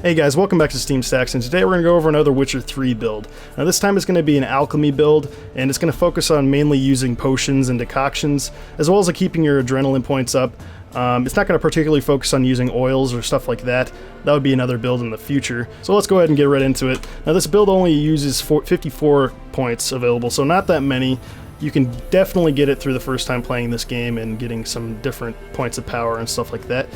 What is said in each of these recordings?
Hey guys, welcome back to SteamStax, and today we're going to go over another Witcher 3 build. Now this time it's going to be an Alchemy build, and it's going to focus on mainly using potions and decoctions, as well as keeping your adrenaline points up. It's not going to particularly focus on using oils or stuff like that. That would be another build in the future. So let's go ahead and get right into it. Now this build only uses 54 points available, so not that many. You can definitely get it through the first time playing this game and getting some different points of power and stuff like that.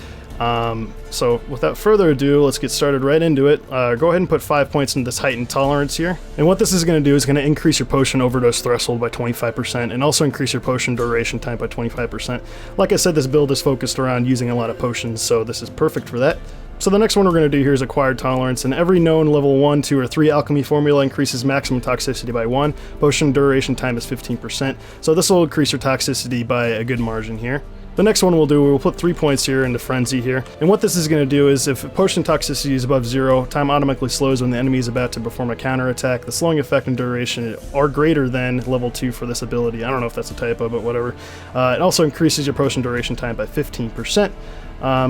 So without further ado, let's get started right into it. Go ahead and put 5 points into this heightened tolerance here. And what this is going to do is going to increase your potion overdose threshold by 25% and also increase your potion duration time by 25%. Like I said, this build is focused around using a lot of potions, so this is perfect for that. So the next one we're going to do here is acquired tolerance, and every known level 1, 2, or 3 alchemy formula increases maximum toxicity by 1. Potion duration time is 15%, so this will increase your toxicity by a good margin here. The next one we'll put 3 points here into Frenzy here, and what this is going to do is if potion toxicity is above 0, time automatically slows when the enemy is about to perform a counterattack. The slowing effect and duration are greater than level 2 for this ability. I don't know if that's a typo, but whatever. It also increases your potion duration time by 15%.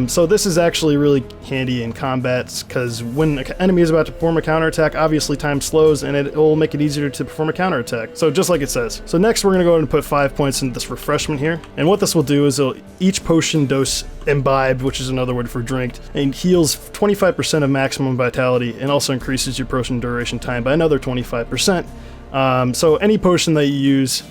So this is actually really handy in combats, because when an enemy is about to perform a counterattack, obviously time slows and it will make it easier to perform a counterattack. So just like it says. So next we're going to go ahead and put 5 points into this refreshment here. And what this will do is each potion dose imbibed, which is another word for drinked, and heals 25% of maximum vitality and also increases your potion duration time by another 25%. So any potion that you use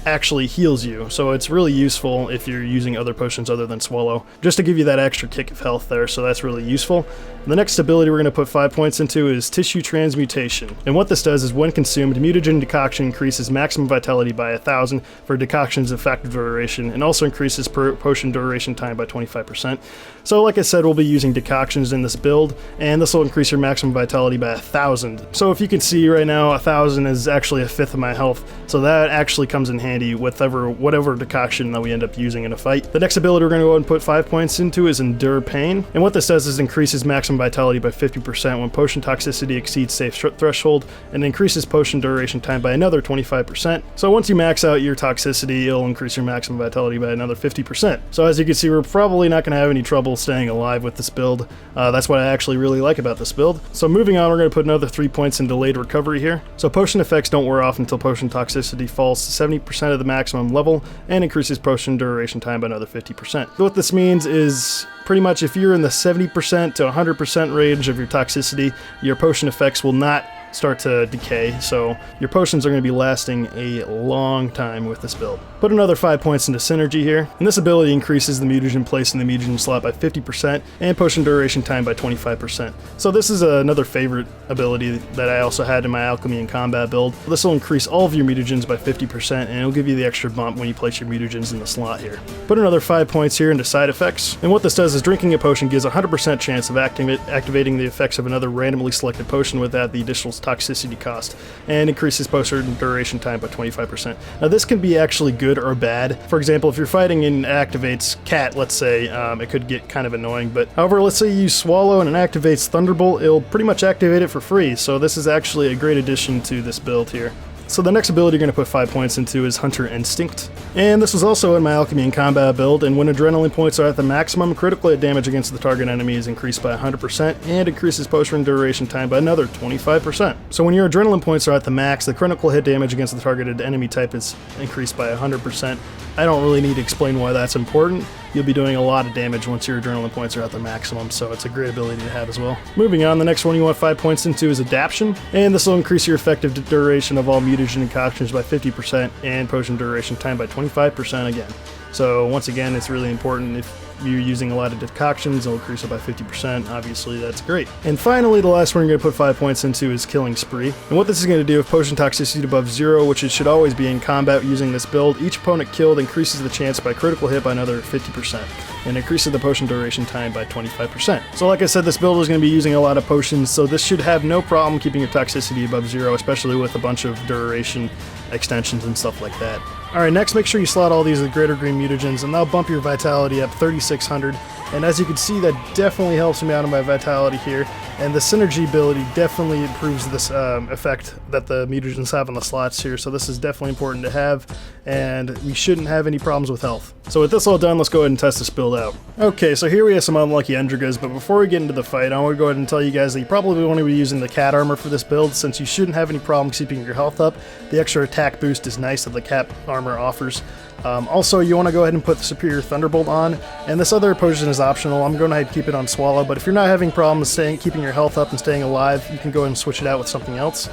actually heals you, so it's really useful if you're using other potions other than Swallow, just to give you that extra kick of health there, so that's really useful. And the next ability we're going to put 5 points into is Tissue Transmutation, and what this does is when consumed, mutagen decoction increases maximum vitality by 1,000 for decoction's effective duration, and also increases potion duration time by 25%. So like I said, we'll be using decoctions in this build, and this will increase your maximum vitality by 1,000. So if you can see right now, 1,000 is actually a fifth of my health, so that actually comes in handy with whatever decoction that we end up using in a fight. The next ability we're going to go ahead and put 5 points into is Endure Pain, and what this does is increases maximum vitality by 50% when potion toxicity exceeds safe threshold, and increases potion duration time by another 25%. So once you max out your toxicity, it'll increase your maximum vitality by another 50%. So as you can see, we're probably not going to have any trouble staying alive with this build. That's what I actually really like about this build. So moving on, we're going to put another 3 points in Delayed Recovery here. So potion effects don't wear off until potion toxicity falls to 70% of the maximum level and increases potion duration time by another 50%. So what this means is pretty much if you're in the 70% to 100% range of your toxicity, your potion effects will not start to decay, so your potions are going to be lasting a long time with this build. Put another 5 points into Synergy here, and this ability increases the mutagen placed in the mutagen slot by 50% and potion duration time by 25%. So this is another favorite ability that I also had in my Alchemy and Combat build. This will increase all of your mutagens by 50% and it'll give you the extra bump when you place your mutagens in the slot here. Put another 5 points here into Side Effects, and what this does is drinking a potion gives a 100% chance of activating the effects of another randomly selected potion without the additional toxicity cost, and increases potion duration time by 25%. Now this can be actually good or bad. For example, if you're fighting and it activates Cat, let's say, it could get kind of annoying, but however, let's say you use Swallow and it activates Thunderbolt, it'll pretty much activate it for free, so this is actually a great addition to this build here. So the next ability you're going to put 5 points into is Hunter Instinct. And this was also in my Alchemy and Combat build, and when adrenaline points are at the maximum, critical hit damage against the target enemy is increased by 100% and increases potion duration time by another 25%. So when your adrenaline points are at the max, the critical hit damage against the targeted enemy type is increased by 100%. I don't really need to explain why that's important. You'll be doing a lot of damage once your adrenaline points are at their maximum, so it's a great ability to have as well. Moving on, the next one you want 5 points into is Adaption, and this will increase your effective duration of all mutagen decoctions by 50% and potion duration time by 25% again. So once again, it's really important if you're using a lot of decoctions, it'll increase it by 50%. Obviously, that's great. And finally, the last one you're going to put 5 points into is Killing Spree. And what this is going to do, if potion toxicity above 0, which it should always be in combat using this build, each opponent killed increases the chance by critical hit by another 50% and increases the potion duration time by 25%. So like I said, this build is going to be using a lot of potions, so this should have no problem keeping your toxicity above 0, especially with a bunch of duration extensions and stuff like that. Alright, next make sure you slot all these with greater green mutagens, and that'll bump your vitality up 3600. And as you can see, that definitely helps me out on my vitality here. And the synergy ability definitely improves this effect that the mutagens have on the slots here. So this is definitely important to have, and we shouldn't have any problems with health. So with this all done, let's go ahead and test this build out. Okay, so here we have some unlucky Endrigas, but before we get into the fight, I want to go ahead and tell you guys that you probably want to be using the cat armor for this build, since you shouldn't have any problem keeping your health up. The extra attack boost is nice that the cat armor offers. Also, you want to go ahead and put the Superior Thunderbolt on, and this other potion is optional. I'm going to keep it on Swallow, but if you're not having problems keeping your health up and staying alive, you can go ahead and switch it out with something else.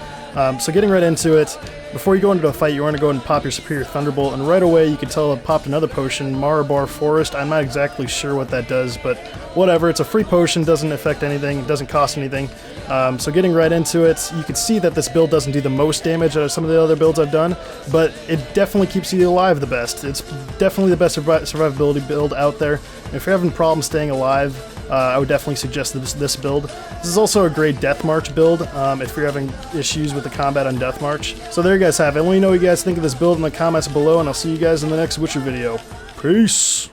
So getting right into it, before you go into a fight, you want to go ahead and pop your Superior Thunderbolt, and right away you can tell it popped another potion, Marabar Forest. I'm not exactly sure what that does, but whatever, it's a free potion, doesn't affect anything, it doesn't cost anything. So getting right into it, you can see that this build doesn't do the most damage out of some of the other builds I've done, but it definitely keeps you alive the best. It's definitely the best survivability build out there. If you're having problems staying alive, I would definitely suggest this build. This is also a great Death March build if you're having issues with the combat on Death March. So there you guys have it. Let me know what you guys think of this build in the comments below, and I'll see you guys in the next Witcher video. Peace!